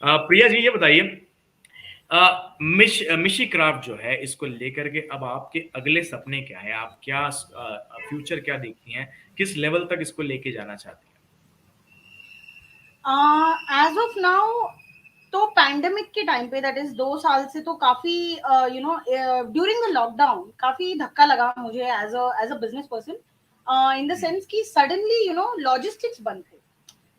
प्रिया जी ये बताइए, मिशी क्राफ्ट जो है इसको लेकर के अब आपके अगले सपने क्या है? आप क्या फ्यूचर क्या देखती हैं? किस लेवल तक इसको लेके जाना चाहती हैं? एज ऑफ नाउ तो पैंडेमिक के टाइम पे, दैट इज 2 साल से, तो काफी ड्यूरिंग द लॉकडाउन काफी धक्का लगा मुझे as a business person, in the hmm, sense कि सडनली लॉजिस्टिक्स बंद थे।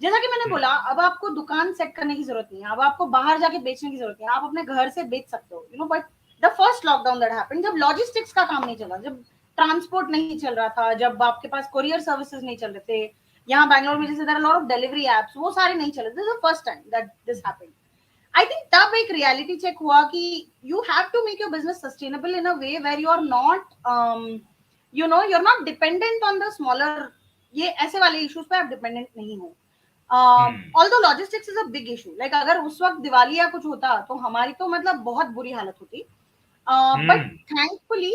जैसा कि मैंने हम्म, बोला, अब आपको दुकान सेट करने की जरूरत नहीं है, अब आपको बाहर जाके बेचने की जरूरत नहीं है, आप अपने घर से बेच सकते हो, but the first lockdown that happened, जब लॉजिस्टिक्स का काम नहीं चला, जब ट्रांसपोर्ट नहीं चल रहा था, जब आपके पास कोरियर सर्विसेज नहीं चल रहे थे, यहाँ बैंगलोर में जैसे there are lot of delivery apps, वो सारे नहीं चल रहे, this is the first time that this happened. I think तब एक रियलिटी चेक हुआ कि you have to make your business sustainable in a way where you are not you are not dependent on the smaller, ये ऐसे वाले issues पे आप dependent नहीं हो। Hmm, although logistics is a big issue, like अगर उस वक्त दिवाली या कुछ होता तो हमारी तो मतलब बहुत बुरी हालत होती, बट हम्म, थैंकफुली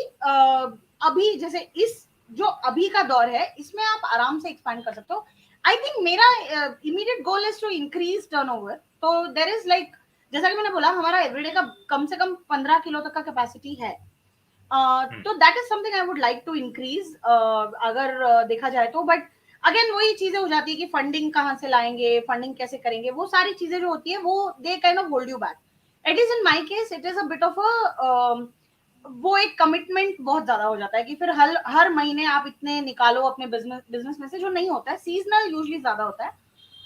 अभी जैसे इस जो अभी का दौर है, इसमें आप आराम से एक्सपैंड कर सकते हो। आई थिंक मेरा immediate goal is to increase turnover, तो देर इज लाइक, जैसा कि मैंने बोला, हमारा एवरीडे का कम से कम 15 किलो तक का कैपेसिटी है, हम्म, तो that is something I would like to increase, अगर देखा जाए तो। बट अगेन वही चीजें हो जाती है कि फंडिंग कहाँ से लाएंगे, फंडिंग कैसे करेंगे, वो सारी चीजें जो होती है वो they kind of hold you back. It is in my case, it is a bit of a, वो एक कमिटमेंट बहुत ज्यादा हो जाता है कि फिर हर हर महीने आप इतने निकालो अपने बिजनेस बिजनेस में से, जो नहीं होता है, सीजनल यूजली ज्यादा होता है।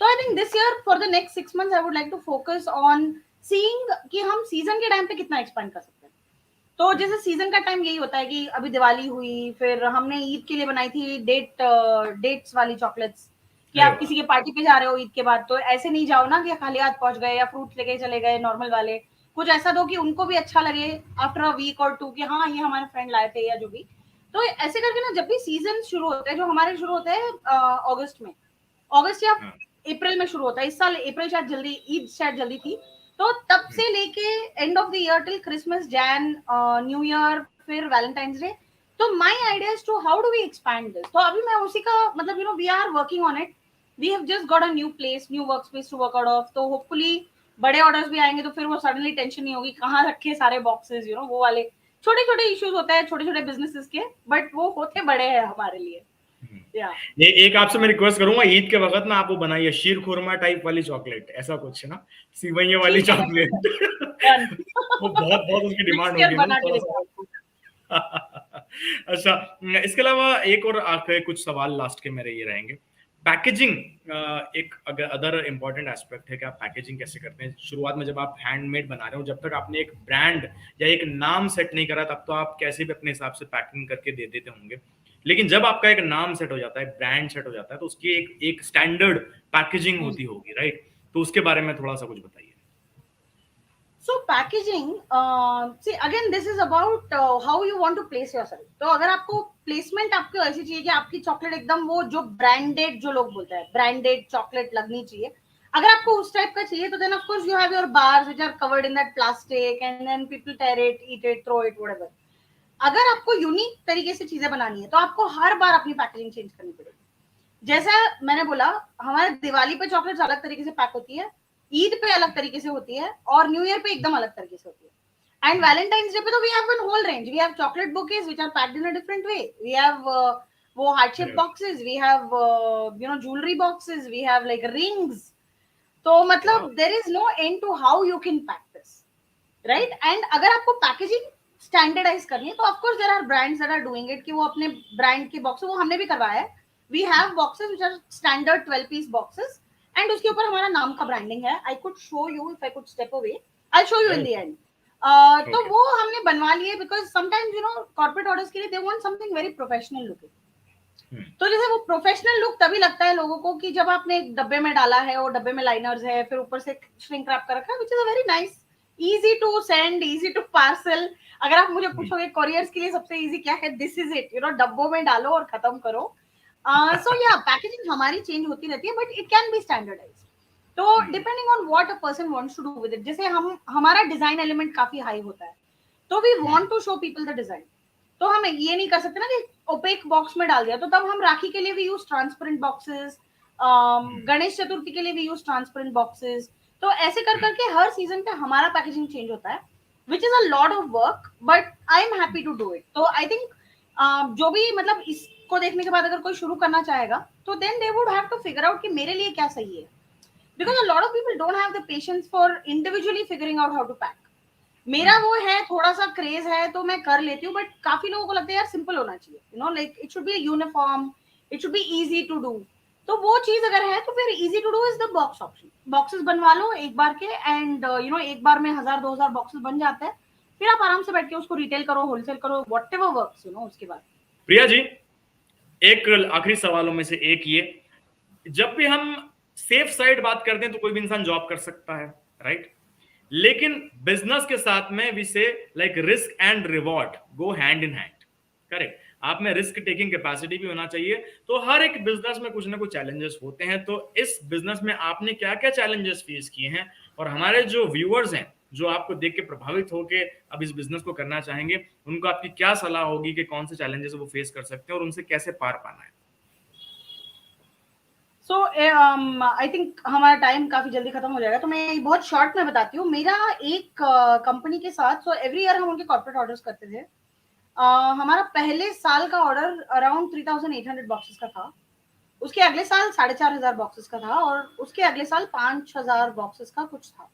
तो I think this year for the next 6 months I would like to focus on seeing कि हम सीजन के टाइम पे कितना एक्सपेंड कर सकते हैं। तो जैसे सीजन का टाइम यही होता है कि अभी दिवाली हुई, फिर हमने ईद के लिए बनाई थी डेट्स वाली चॉकलेट्स, कि अरे आप वाह! किसी के पार्टी पे जा रहे हो ईद के बाद, तो ऐसे नहीं जाओ ना कि खाली हाथ पहुंच गए या फ्रूट्स लेके चले गए नॉर्मल वाले, कुछ ऐसा दो कि उनको भी अच्छा लगे आफ्टर अ वीक और टू कि हाँ ये हमारे फ्रेंड लाए थे या जो भी। तो ऐसे करके ना, जब भी सीजन शुरू होते हैं, जो हमारे शुरू होते हैं अगस्त में, अगस्त या हाँ, अप्रैल में शुरू होता है, इस साल अप्रैल शायद जल्दी, ईद शायद जल्दी थी, तो तब हुँ, से लेके end of the year till Christmas, Jan, new year, फिर वैलेंटाइंस डे। तो my idea is to how do we expand this, तो अभी मैं उसी का मतलब we are working on it. We have just got a new place, new work space to work out of, तो hopefully बड़े orders भी आएंगे, तो फिर वो सडनली टेंशन नहीं होगी कहाँ रखे सारे बॉक्सेस, वो वाले छोटे छोटे इश्यूज होते हैं छोटे छोटे बिजनेसेस के, बट वो होते बड़े हैं हमारे लिए। हुँ। या ये एक आपसे मैं रिक्वेस्ट करूँगा, ईद के वक़्त ना आप वो बनाइए शीर खुरमा टाइप वाली चॉकलेट, ऐसा कुछ ना, सिवैयों वाली ठीक है, चॉकलेट। डन। वो बहुत बहुत उसकी डिमांड नेक्स्ट ईयर होगी ना बना के देंगे थोड़ा-सा। आपको। अच्छा, इसके अलावा एक और आखिरी कुछ सवाल लास्ट के मेरे ये रहेंगे। पैकेजिंग एक अगर अदर इम्पोर्टेंट एस्पेक्ट है कि आप पैकेजिंग कैसे करते हैं? शुरुआत में जब आप हैंडमेड बना रहे हो, जब तक आपने एक ब्रांड या एक नाम सेट नहीं करा, तब तो आप कैसे भी अपने हिसाब से पैकिंग करके दे देते होंगे। लेकिन जब आपका एक नाम सेट हो जाता है, ब्रांड सेट हो जाता है, तो उसकी एक एक स्टैंडर्ड पैकेजिंग होती होगी, राइट? तो उसके बारे में थोड़ा-सा कुछ बताइए। So packaging, see again this is about how you want to place yourself. तो अगर आपको प्लेसमेंट आपको ऐसी चाहिए कि आपकी चॉकलेट एकदम वो जो ब्रांडेड, जो लोग बोलते हैं ब्रांडेड चॉकलेट लगनी चाहिए, अगर आपको उस टाइप का चाहिए, तो then of course you have your bars which are covered in that plastic and then people tear it, eat it, throw it, whatever. अगर आपको यूनिक तरीके से चीजें बनानी है, तो आपको हर बार अपनी पैकेजिंग चेंज करनी पड़ेगी। जैसा मैंने बोला, हमारे दिवाली पे चॉकलेट्स अलग तरीके से पैक होती है, ईद पे अलग तरीके से होती है, और न्यू ईयर पे एकदम अलग तरीके से होती है। एंड वैलेंटाइंस डे पे तो we have one whole range, we have chocolate bouquets which are packed in a different way, we have वो हार्ट शेप अरे वाह! Boxes, we have jewellery boxes, we have like rings. तो वाह! मतलब there is no end to how you can pack this, right. And अगर आपको packaging standardise करनी है, तो of course there are brands that are doing it, कि वो अपने ब्रांड के बॉक्स, वो हमने भी करवाया है। We have boxes which are standard 12 piece boxes, and उसके ऊपर हमारा नाम का ब्रांडिंग है। I could show you if I could step away, I show you in the okay, and. तो ओके। वो हमने बनवा लिए, बिकॉज समटाइम्स कॉर्पोरेट ऑर्डर्स के लिए they want something very professional looking. हुँ, तो जैसे वो प्रोफेशनल लुक तभी लगता है लोगों को कि जब आपने एक डब्बे में डाला है, और डब्बे में लाइनर्स है, फिर ऊपर से श्रिंक रैप कर रखा है, which is a very nice, easy to send, easy to parcel. अगर आप मुझे हुँ। पूछोगे कोरियर्स के लिए सबसे इजी क्या है, दिस इज इट, डब्बों में डालो और खत्म करो। सो या पैकेजिंग हमारी चेंज होती रहती है, but it can be standardize. तो हुँ, depending on what a person wants to do with it, जैसे हम हमारा डिजाइन एलिमेंट काफी हाई होता है, तो we hmm, want to show people the design. तो हम ये नहीं कर सकते ना कि ओपेक बॉक्स में डाल दिया, तो तब हम राखी के लिए भी यूज ट्रांसपेरेंट बॉक्सेस, हुँ, गणेश चतुर्थी के लिए भी यूज ट्रांसपेरेंट बॉक्सेस, तो ऐसे कर करके हर सीजन पे हमारा पैकेजिंग चेंज होता है, which is a lot of work, but I am happy to do it. तो आई थिंक जो भी मतलब इसको देखने के बाद अगर कोई शुरू करना चाहेगा, तो then they would have to figure out कि मेरे लिए क्या सही है, because a lot of people don't have the patience for individually figuring out how to pack. मेरा वो है, थोड़ा सा क्रेज है तो मैं कर लेती हूँ, बट काफी लोगों को लगता है यार सिंपल होना चाहिए, you know, like it should be uniform, it should be easy to do. तो वो चीज अगर है तो फिर easy to do is the box option. Boxes बनवा लो एक बार के, एंड यू नो एक बार में 1000-2000 बॉक्सेस बन जाते हैं, फिर आप आराम से बैठ के उसको रिटेल करो, होलसेल करो, व्हाटएवर वर्क्स, यू नो। उसके बाद प्रिया जी, एक आखिरी सवालों में से एक ये, जब भी हम सेफ साइड बात करते हैं तो कोई भी इंसान जॉब कर सकता है, राइट? लेकिन बिजनेस के साथ में भी से like risk and reward go hand in hand, correct? आप में रिस्क टेकिंग कैपेसिटी भी होना चाहिए। तो हर एक बिजनेस में कुछ ना कुछ चैलेंजेस होते हैं, तो इस बिजनेस में आपने क्या क्या चैलेंजेस फेस किए हैं, और हमारे जो व्यूअर्स हैं जो आपको देख के प्रभावित होके अब इस बिजनेस को करना चाहेंगे, उनको आपकी क्या सलाह होगी कि कौन से चैलेंजेस वो फेस कर सकते हैं और उनसे कैसे पार पाना है? सो आई थिंक हमारा टाइम काफी जल्दी खत्म हो जाएगा, तो मैं बहुत शॉर्ट में बताती हूँ। मेरा एक कंपनी के साथ, सो एवरी ईयर हम उनके कॉर्पोरेट ऑर्डर्स करते थे। हमारा पहले साल का ऑर्डर अराउंड 3800 बॉक्सेस का था, उसके अगले साल 4500 बॉक्सेस का था, और उसके अगले साल 5000 बॉक्सेस का कुछ था।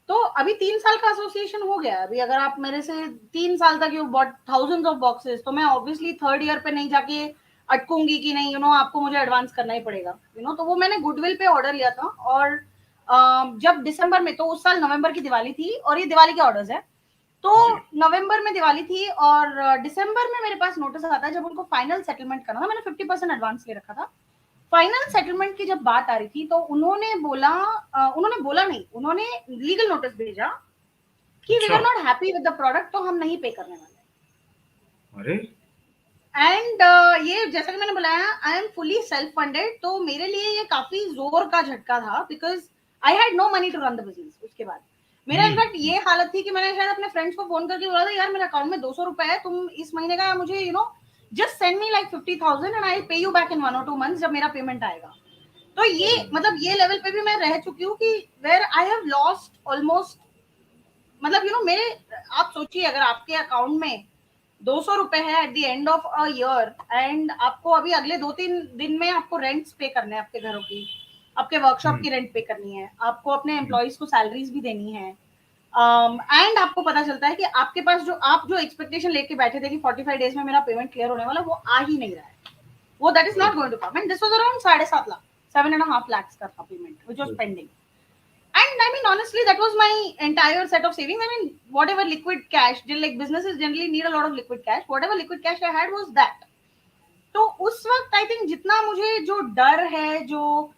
तो अभी 3 साल का एसोसिएशन हो गया। अभी अगर आप मेरे से 3 साल तक you bought thousands of boxes, तो मैं ऑब्वियसली थर्ड ईयर पे नहीं जाके अटकूंगी कि नहीं, यू नो आपको मुझे एडवांस करना ही पड़ेगा, यू नो। तो वो मैंने गुडविल पे ऑर्डर लिया था, और जब दिसंबर में, तो उस साल नवंबर की दिवाली थी, और ये दिवाली के ऑर्डर्स है, तो नवंबर में दिवाली थी, और दिसंबर में मेरे पास नोटिस आता है जब उनको फाइनल सेटलमेंट करना था। मैंने 50% एडवांस ले रखा था। फाइनल सेटलमेंट की जब बात आ रही थी, तो उन्होंने बोला नहीं, उन्होंने लीगल नोटिस भेजा कि वी अच्छा। Are not happy with the product, तो हम नहीं पे करने वाले। अरे एंड ये जैसा कि मैंने बताया, I am fully self funded, तो मेरे लिए ये काफी जोर का झटका था, because I had no money to run the business. उसके बाद मेरा इनफैक्ट ये हालत थी कि मैंने शायद अपने फ्रेंड्स को फोन करके बोला था, यार मेरे अकाउंट में 200 रुपए है, तुम इस महीने का मुझे you know just send me like 50,000 and I पे you back in 1 or 2 months जब मेरा पेमेंट आएगा। तो ये मतलब ये लेवल पे भी मैं रह चुकी हूँ कि where I have lost almost, मतलब यू नो मेरे, आप सोचिए अगर आपके अकाउंट में 200 रुपए है at the end of a year, and आपको अभी अगले 2-3 दिन में आपको रेंट्स पे करने हैं आपके घरों की, आपके वर्कशॉप की रेंट पे करनी है, आपको अपने एम्प्लॉयज को सैलरीज भी देनी है, एंड आपको पता चलता है कि आपके पास जो आप जो एक्सपेक्टेशन लेके बैठे थे कि 45 डेज में मेरा पेमेंट क्लियर होने वाला, वो आ ही नहीं रहा है, वो that is not going to come, and this was around 7.5 lakh, 7.5 lakhs का था payment which was pending. And I mean, honestly, that was my entire set of savings. I mean, whatever liquid cash, like businesses generally need a lot of liquid cash. Whatever liquid cash I had was that. तो उस वक्त I think जितना मुझे जो डर है, जो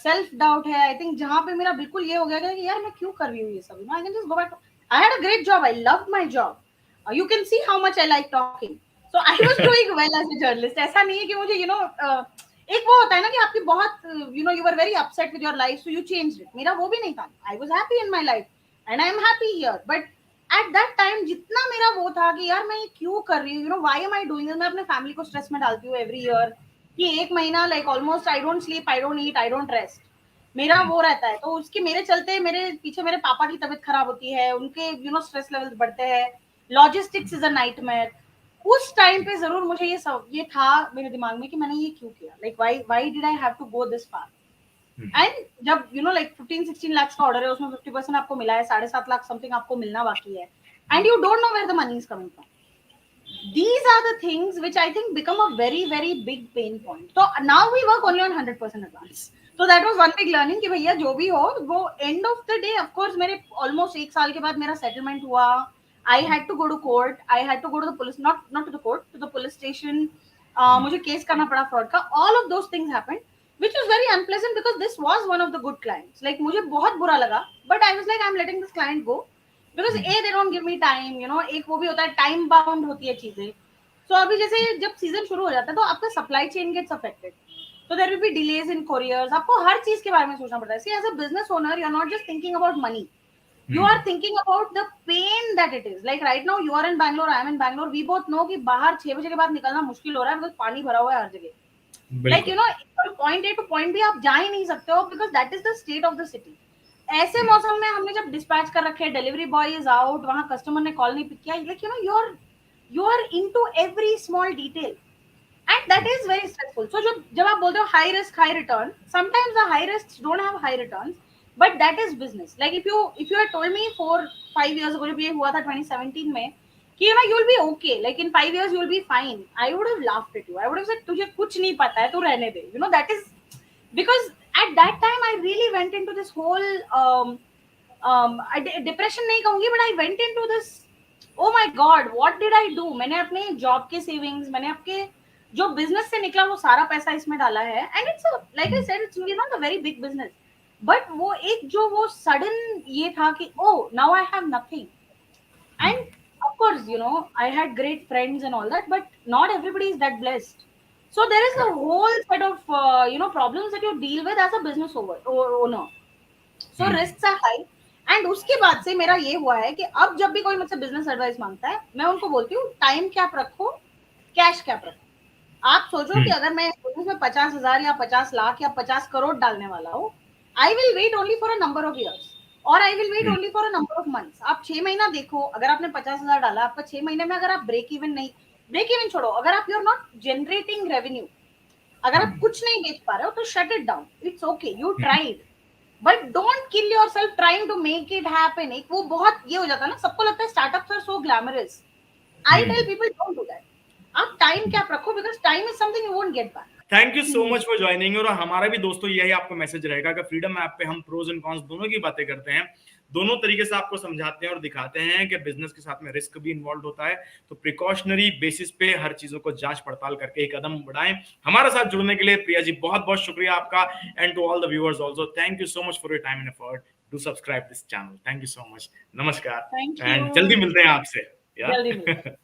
self doubt है, आई थिंक जहां पे मेरा बिल्कुल ये हो गया कि यार मैं क्यों कर रही हूँ ये सब, I can just go back. I had a great job, I loved my job, you can see how much I like talking, so I was doing well as a journalist. ऐसा नहीं है कि मुझे एक वो होता है ना कि आपकी बहुत you are very upset with your life so you changed it. मेरा वो भी नहीं था, I was happy in my life and I am happy here, but at that time जितना मेरा वो था कि यार मैं ये क्यों कर रही हूँ, you know why am I doing this. मैं अपने फैमिली को स्ट्रेस में डालती हूँ एवरी ईयर कि एक महीना like almost I don't sleep, I don't eat, I don't rest, मेरा वो रहता है। तो उसके मेरे चलते मेरे पीछे मेरे पापा की तबीयत खराब होती है, उनके स्ट्रेस लेवल्स बढ़ते हैं, लॉजिस्टिक्स इज अ नाइटमेयर। उस टाइम पे जरूर मुझे ये था मेरे दिमाग में कि मैंने ये क्यों किया, like why did I have to go this far. And जब लाइक 15-16 लाख का ऑर्डर है, उसमें 50% आपको मिला है, 7.5 लाख समथिंग आपको मिलना बाकी है, and you don't know where the money is coming from. These are the things which I think become a very very big pain point. So now we work only on 100% advance. So that was one big learning कि भैया जो भी हो वो end of the day, of course मेरे almost 1 साल के बाद मेरा settlement हुआ, I had to go to court, I had to go to the police, not to the court, to the police station, मुझे केस करना पड़ा fraud का, all of those things happened, which was very unpleasant because this was one of the good clients. Like मुझे बहुत बुरा लगा, but I was like I'm letting this client go because they don't give me time, एक वो भी होता है, time bound होती है चीजें। सो अभी जैसे जब सीजन शुरू हो जाता है तो आपका सप्लाई चेन गेट्स अफेक्टेड, तो there will be delays in couriers, आपको हर चीज के बारे में सोचना पड़ता है। See as a business owner you are not just thinking about money, you are thinking about the pain that it is. Like right now you are in Bangalore, I am in Bangalore, we both know कि बाहर 6 बजे के बाद निकलना मुश्किल हो रहा है because पानी भरा हुआ है हर जगह। Like from point A to point B आप जा ही नहीं सकते हो because that is the state of the city. ऐसे मौसम में हमने जब डिस्पैच कर रखे, डिलीवरी बॉय इज आउट, वहां कस्टमर ने कॉल नहीं पिक किया, like you know you are into every small detail and that is very stressful. So जब आप बोलते हो high risk high return, sometimes the high risks don't have high returns, but that is business. Like if you had told me 4-5 years ago, जब ये हुआ था 2017 में कि you know you'll be okay, like in 5 years you'll be fine, I would have laughed at you. I would have said तुझे कुछ नहीं पता है, तू रहने दे. You know, that is because at that time I really went into this whole depression नहीं कहूंगी, but I went into this, oh my god, what did I do. मैंने अपने जॉब के सेविंग्स, मैंने आपके जो बिजनेस से निकला वो सारा पैसा इसमें डाला है, and it's like I said, it's not a very big business, but वो एक जो वो सडन ये था कि oh now I have nothing, and of course you know I had great friends and all that, but not everybody is that blessed. So there is a whole set of you know problems that you deal with as a business owner. So risks are high. And उसके बाद से मेरा ये हुआ है कि अब जब भी कोई मुझसे बिजनेस एडवाइस मांगता है, मैं उनको बोलती हूँ टाइम कैप रखो, कैश कैप रखो. आप सोचो कि अगर मैं बिजनेस में 50,000 या 50 लाख या 50 करोड़ डालने वाला हूँ, I will wait only for a number of years, और I will wait only for a number of months. आप 6 महीना देखो, अगर आपने 50,000 डाला, आपका 6 महीने में अगर आप ब्रेक इवन छोड़ो, अगर आप you are not generating revenue, अगर आप कुछ नहीं बेच पा रहे हो, तो shut it down. It's okay, you tried, but don't kill yourself trying to make it happen. एक वो बहुत ये हो जाता है ना, सबको लगता है startups are so glamorous. I tell people don't do that. आप टाइम कैप रखो, because time is something you won't get back. Thank you so much for joining. और हमारा भी दोस्तों यही आपको मैसेज रहेगा कि फ्रीडम ऐप पे हम प्रोज एंड कॉन्स दोनों की बातें करते हैं, दोनों तरीके से आपको समझाते हैं और दिखाते हैं कि बिजनेस के साथ में रिस्क भी इन्वॉल्व होता है, तो प्रिकॉशनरी बेसिस पे हर चीजों को जांच पड़ताल करके एक कदम बढ़ाएं. हमारे साथ जुड़ने के लिए प्रिया जी बहुत बहुत शुक्रिया आपका, and to all the viewers also thank you so much for your time and effort. Do subscribe this channel. Thank you so much. नमस्कार. Thank and you. जल्दी मिलते हैं आपसे. जल्दी मिलते हैं.